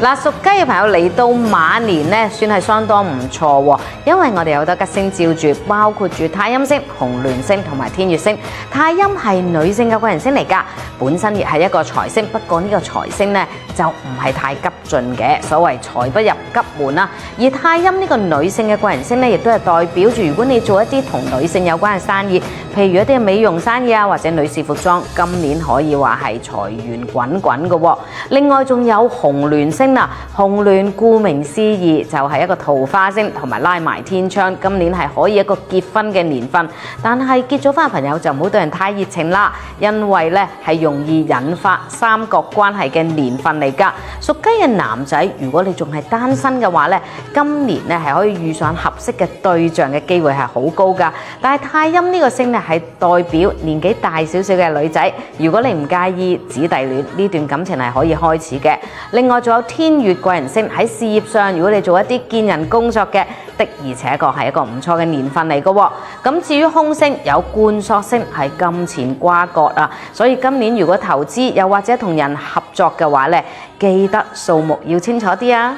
嗱，屬雞嘅朋友嚟到馬年咧，算係相當唔錯喎，因為我哋有好多吉星照住，包括住太陰星、紅鸞星同埋天月星。太陰係女性嘅貴人星嚟㗎，本身亦係一個財星，不過呢個財星咧就唔係太急進嘅，所謂財不入急門啦。而太陰呢個女性嘅貴人星咧，亦都係代表住如果你做一啲同女性有關嘅生意，譬如一啲美容生意啊，或者女士服裝，今年可以話係財源滾滾嘅喎。另外仲有紅鸞星啦，紅鸞顧名思義就係一個桃花星，同埋拉埋天窗，今年係可以一個結婚嘅年份。但係結咗婚嘅朋友就唔好對人太熱情啦，因為咧係容易引發三角關係嘅年份嚟㗎。屬雞嘅男仔，如果你仲係單身嘅話咧，今年咧係可以遇上合適嘅對象嘅機會係好高㗎。但係太陰呢個星咧係代表年紀大少少嘅女仔，如果你唔介意姊弟戀，呢段感情係可以開始嘅。另外仲有天月貴人星，喺事業上，如果你做一啲見人工作嘅，的而且確係一個唔錯嘅年份嚟嘅喎。咁至於空星有貫索星係金錢瓜葛啊，所以今年如果投資又或者同人合作嘅話咧，記得數目要清楚啲啊。